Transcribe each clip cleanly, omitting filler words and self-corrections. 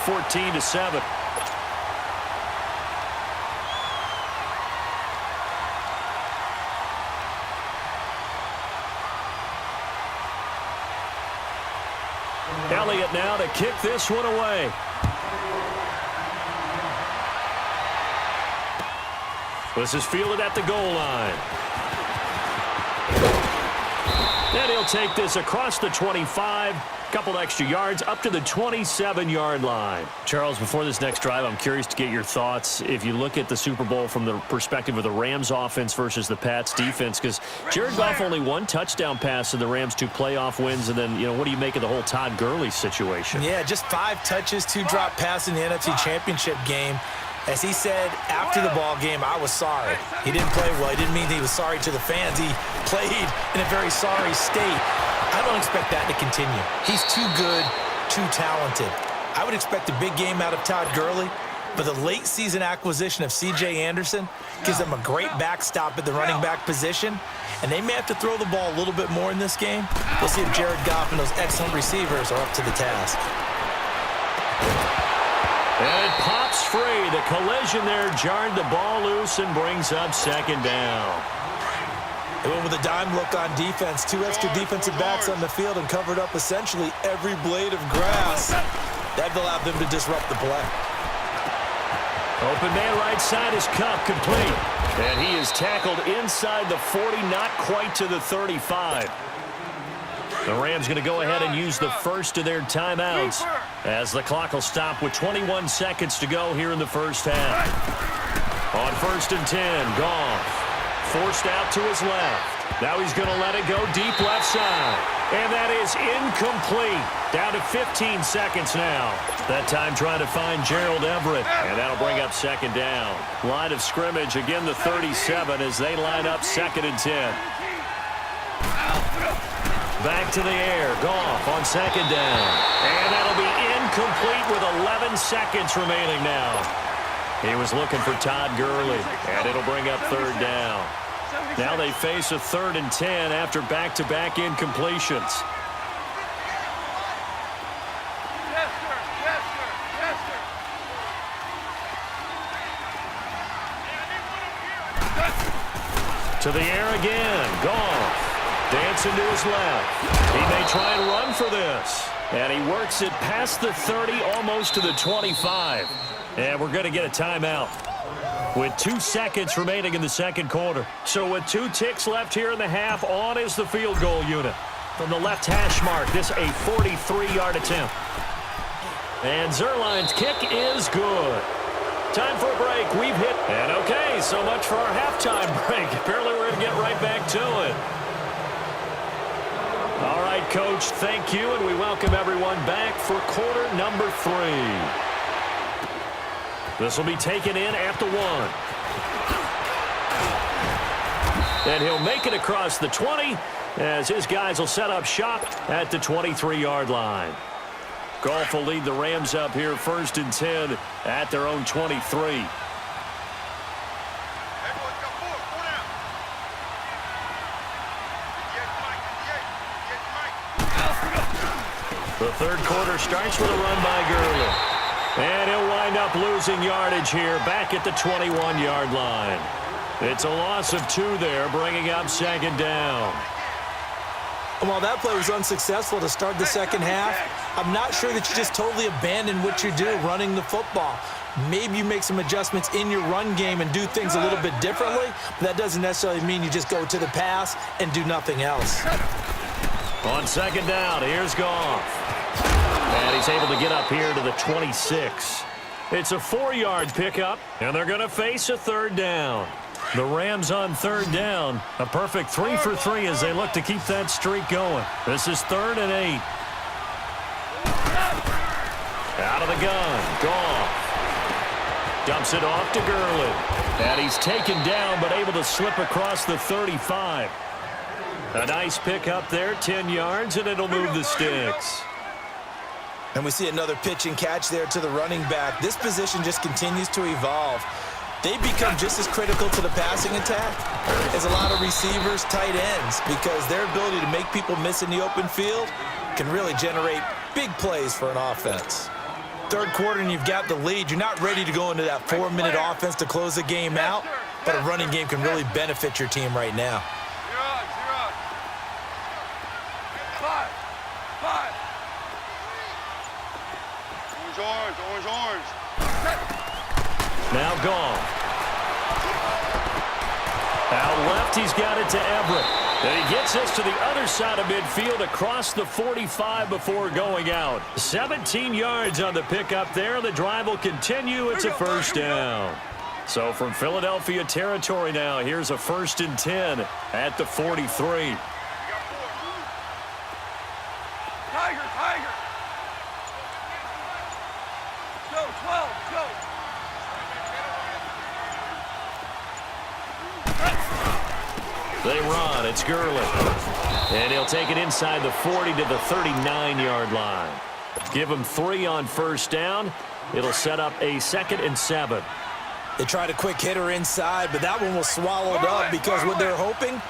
14-7. Elliott now to kick this one away. This is fielded at the goal line. And he'll take this across the 25. Couple extra yards up to the 27-yard line. Charles, before this next drive, I'm curious to get your thoughts. If you look at the Super Bowl from the perspective of the Rams offense versus the Pats defense, because Jared Goff only one touchdown pass in the Rams' 2 playoff wins, and then, what do you make of the whole Todd Gurley situation? Yeah, just 5 touches, 2 drop passes in the NFC Championship game. As he said after the ball game, I was sorry. He didn't play well. He didn't mean he was sorry to the fans. He played in a very sorry state. I don't expect that to continue. He's too good, too talented. I would expect a big game out of Todd Gurley, but the late season acquisition of C.J. Anderson gives them a great backstop at the running back position, and they may have to throw the ball a little bit more in this game. We'll see if Jared Goff and those excellent receivers are up to the task. And it pops free. The collision there jarred the ball loose and brings up second down. They went with a dime look on defense. 2 extra defensive backs on the field and covered up essentially every blade of grass. That allowed them to disrupt the play. Open man right side is Cup, complete. And he is tackled inside the 40, not quite to the 35. The Rams going to go ahead and use the first of their timeouts as the clock will stop with 21 seconds to go here in the first half. On 1st and 10, Goff forced out to his left. Now he's going to let it go deep left side. And that is incomplete. Down to 15 seconds now. That time trying to find Gerald Everett. And that'll bring up second down. Line of scrimmage, again the 37 as they line up 2nd and 10. Back to the air. Goff on 2nd down. And that'll be incomplete with 11 seconds remaining now. He was looking for Todd Gurley. And it'll bring up 3rd down. Now they face a 3rd and 10 after back-to-back incompletions. Yes, sir. Yes, sir. Yes, sir. To the air again. Goff. Dancing to his left. He may try and run for this. And he works it past the 30, almost to the 25. And we're going to get a timeout with 2 seconds remaining in the second quarter. So with 2 ticks left here in the half, on is the field goal unit. From the left hash mark, this a 43-yard attempt. And Zerline's kick is good. Time for a break. We've hit. And okay, so much for our halftime break. Apparently we're going to get right back to it. All right, Coach, thank you, and we welcome everyone back for quarter number 3. This will be taken in at the 1. And he'll make it across the 20 as his guys will set up shop at the 23-yard line. Goff will lead the Rams up here 1st and 10 at their own 23. The third quarter starts with a run by Gurley. And he'll wind up losing yardage here back at the 21-yard line. It's a loss of 2 there, bringing up 2nd down. While that play was unsuccessful to start the second half, I'm not sure that you just totally abandon what you do running the football. Maybe you make some adjustments in your run game and do things a little bit differently, but that doesn't necessarily mean you just go to the pass and do nothing else. On 2nd down, here's Goff. And he's able to get up here to the 26. It's a 4-yard pickup, and they're going to face a 3rd down. The Rams on 3rd down. A perfect 3 for 3 as they look to keep that streak going. This is 3rd and 8. Out of the gun, Goff. Dumps it off to Gurley. And he's taken down, but able to slip across the 35. A nice pick up there, 10 yards, and it'll move the sticks. And we see another pitch and catch there to the running back. This position just continues to evolve. They become just as critical to the passing attack as a lot of receivers, tight ends, because their ability to make people miss in the open field can really generate big plays for an offense. Third quarter and you've got the lead. You're not ready to go into that 4-minute offense to close the game out, but a running game can really benefit your team right now. You're on. 5. Orange. Now gone. Out left, he's got it to Everett. And he gets us to the other side of midfield across the 45 before going out. 17 yards on the pickup there. The drive will continue. It's a first down. So from Philadelphia territory now, here's a 1st and 10 at the 43. Tiger. Go, 12, go. They run. It's Gurley. And he'll take it inside the 40 to the 39-yard line. Give him 3 on first down. It'll set up a 2nd and 7. They tried a quick hitter inside, but that one was swallowed up because what they're hoping,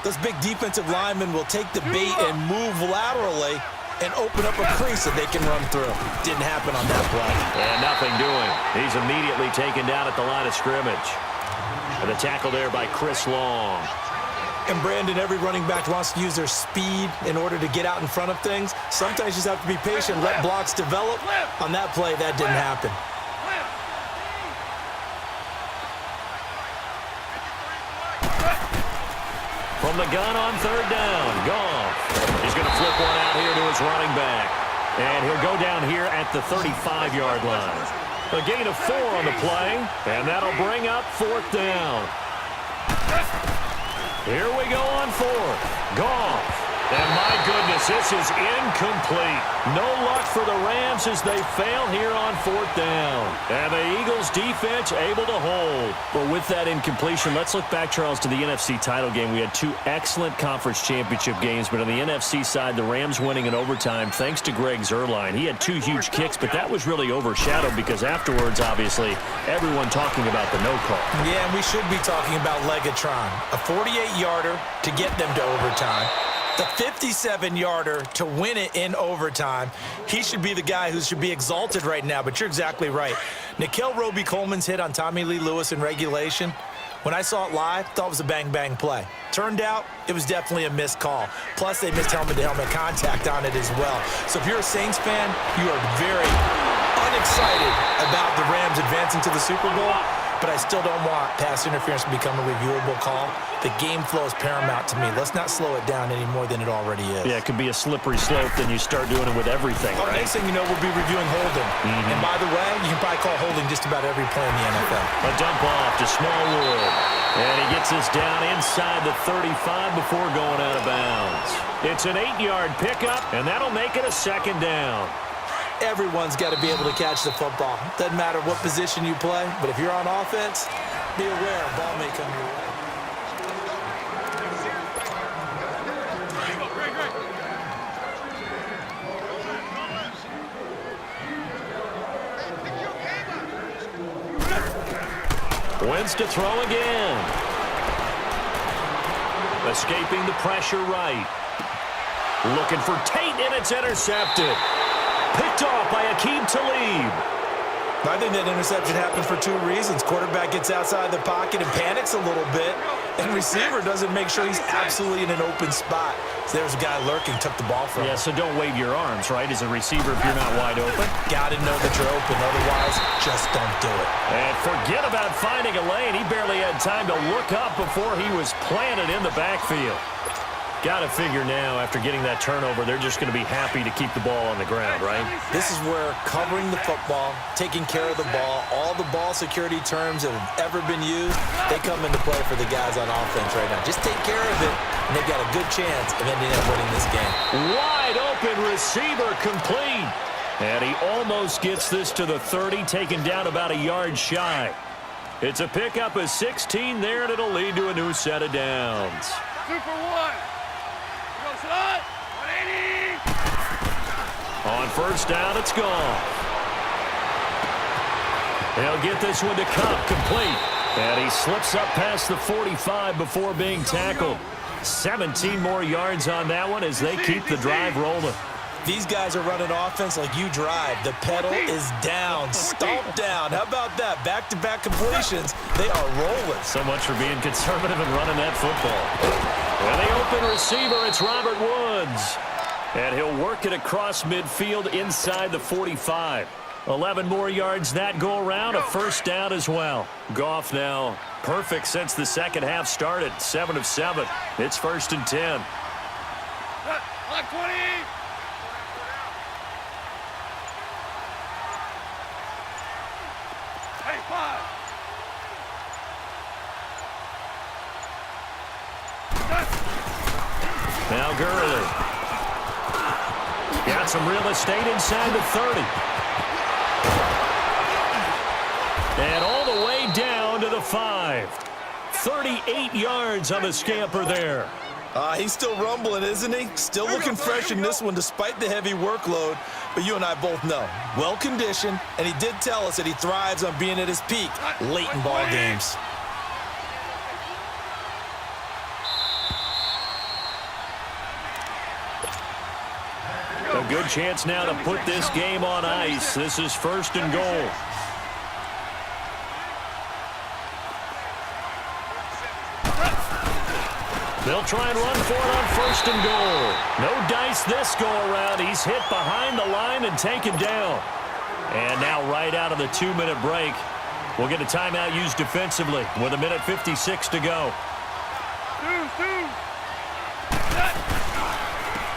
those big defensive linemen will take the bait and move laterally and open up a crease that they can run through. Didn't happen on that play. And nothing doing. He's immediately taken down at the line of scrimmage. And the tackle there by Chris Long. And Brandon, every running back wants to use their speed in order to get out in front of things. Sometimes you just have to be patient, let blocks develop. On that play, that didn't happen. From the gun on third down, Goff. He's going to flip one out here to his running back. And he'll go down here at the 35-yard line. A gain of 4 on the play, and that'll bring up 4th down. Here we go on 4th. Goff. And my goodness, this is incomplete. No luck for the Rams as they fail here on 4th down. And the Eagles defense able to hold. Well, with that incompletion, let's look back, Charles, to the NFC title game. We had 2 excellent conference championship games, but on the NFC side, the Rams winning in overtime thanks to Greg Zuerlein. He had 2 huge kicks, but that was really overshadowed because afterwards, obviously, everyone talking about the no call. Yeah, and we should be talking about Legatron. A 48-yarder to get them to overtime. The 57-yarder to win it in overtime. He should be the guy who should be exalted right now, but you're exactly right. Nickell Robey-Coleman's hit on Tommy Lee Lewis in regulation, when I saw it live, thought it was a bang-bang play. Turned out, it was definitely a missed call. Plus, they missed helmet-to-helmet contact on it as well. So if you're a Saints fan, you are very unexcited about the Rams advancing to the Super Bowl, but I still don't want pass interference to become a reviewable call. The game flow is paramount to me. Let's not slow it down any more than it already is. Yeah, it could be a slippery slope, then you start doing it with everything, right? Next thing you know, we'll be reviewing holding. And by the way, you can probably call holding just about every play in the NFL. A dump off to Smallwood. And he gets us down inside the 35 before going out of bounds. It's an 8-yard pickup, and that'll make it a 2nd down. Everyone's got to be able to catch the football. Doesn't matter what position you play, but if you're on offense, be aware a ball may come your way. Wentz to throw again. Escaping the pressure right. Looking for Tate, and it's intercepted. Picked off by Aqib Talib. I think that interception happened for 2 reasons. Quarterback gets outside the pocket and panics a little bit, and receiver doesn't make sure he's absolutely in an open spot. So there's a guy lurking, took the ball from him. Yeah, so don't wave your arms, right, as a receiver if you're not wide open. Got to know that you're open, otherwise just don't do it. And forget about finding a lane. He barely had time to look up before he was planted in the backfield. Got to figure now, after getting that turnover, they're just going to be happy to keep the ball on the ground, right? This is where covering the football, taking care of the ball, all the ball security terms that have ever been used, they come into play for the guys on offense right now. Just take care of it, and they've got a good chance of ending up winning this game. Wide open receiver complete. And he almost gets this to the 30, taken down about a yard shy. It's a pickup of 16 there, and it'll lead to a new set of downs. 2 for 1. Slot, 180. On first down, it's gone. He'll get this one to Cup, complete. And he slips up past the 45 before being tackled. 17 more yards on that one as they keep the drive rolling. These guys are running offense like you drive. The pedal is down, stomped down. How about that? Back-to-back completions. They are rolling. So much for being conservative and running that football. And the open receiver, it's Robert Woods. And he'll work it across midfield inside the 45. 11 more yards that go around, a first down as well. Goff now perfect since the second half started. 7 of 7. It's 1st and 10. Lock 20. Hey, 5. Now Gurley. Got some real estate inside the 30. And all the way down to the 5. 38 yards on the scamper there. He's still rumbling, isn't he? Still looking fresh in this one despite the heavy workload. But you and I both know, well-conditioned, and he did tell us that he thrives on being at his peak late in ball games. A good chance now to put this game on ice. This is 1st and goal. They'll try and run for it on 1st and goal. No dice this go-around. He's hit behind the line and taken down. And now right out of the 2-minute break, we'll get a timeout used defensively with 1:56 to go.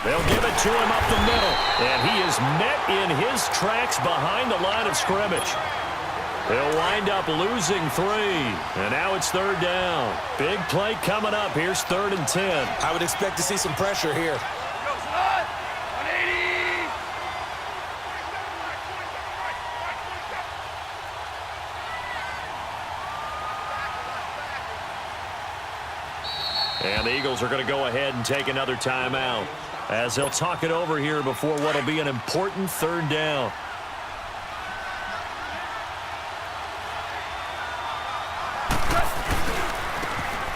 They'll give it to him up the middle. And he is met in his tracks behind the line of scrimmage. They'll wind up losing 3. And now it's 3rd down. Big play coming up. Here's 3rd and 10. I would expect to see some pressure here. 180. And the Eagles are going to go ahead and take another timeout as they'll talk it over here before what will be an important 3rd down.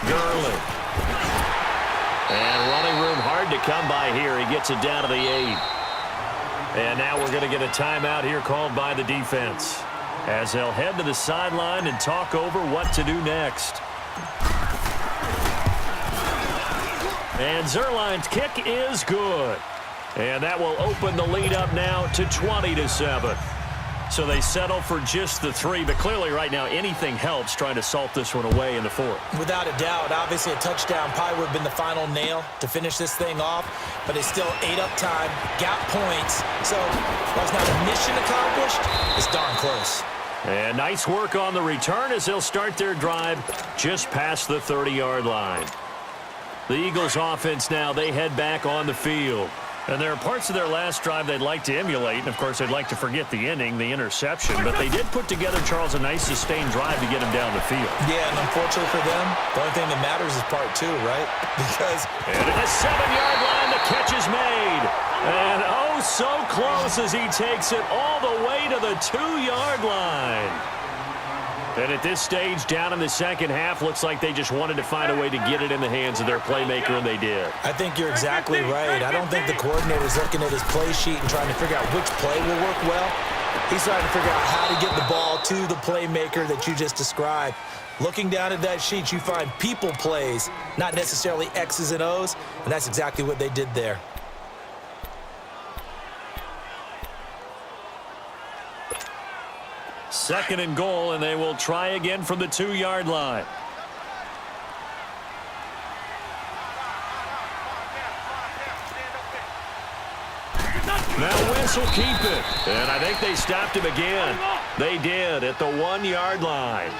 Gurley. And running room hard to come by here. He gets it down to the 8. And now we're going to get a timeout here called by the defense as they'll head to the sideline and talk over what to do next. And Zerline's kick is good. And that will open the lead up now to 20-7. So they settle for just the 3, but clearly right now anything helps trying to salt this one away in the 4th. Without a doubt, obviously a touchdown probably would have been the final nail to finish this thing off, but it's still ate up time, got points. So while it's not a mission accomplished, it's darn close. And nice work on the return as they'll start their drive just past the 30-yard line. The Eagles offense now, they head back on the field. And there are parts of their last drive they'd like to emulate. And, of course, they'd like to forget the inning, the interception. But they did put together, Charles, a nice sustained drive to get him down the field. Yeah, and unfortunately for them, the only thing that matters is part 2, right? Because... And at the 7-yard line, the catch is made. And oh, so close as he takes it all the way to the 2-yard line. And at this stage, down in the second half, looks like they just wanted to find a way to get it in the hands of their playmaker, and they did. I think you're exactly right. I don't think the coordinator's looking at his play sheet and trying to figure out which play will work well. He's trying to figure out how to get the ball to the playmaker that you just described. Looking down at that sheet, you find people plays, not necessarily X's and O's, and that's exactly what they did there. Second and goal, and they will try again from the 2-yard line. Now Wentz will keep it. And I think they stopped him again. They did at the 1-yard line.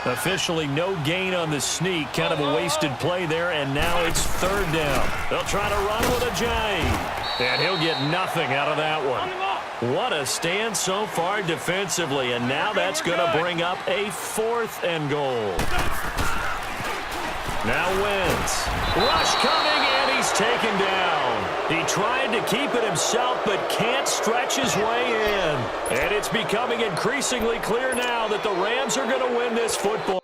Officially no gain on the sneak. Kind of a wasted play there, and now it's 3rd down. They'll try to run with a J. And he'll get nothing out of that one. What a stand so far defensively, and now that's going to bring up a 4th and goal. Now Wentz. Rush coming, and he's taken down. He tried to keep it himself, but can't stretch his way in. And it's becoming increasingly clear now that the Rams are going to win this football.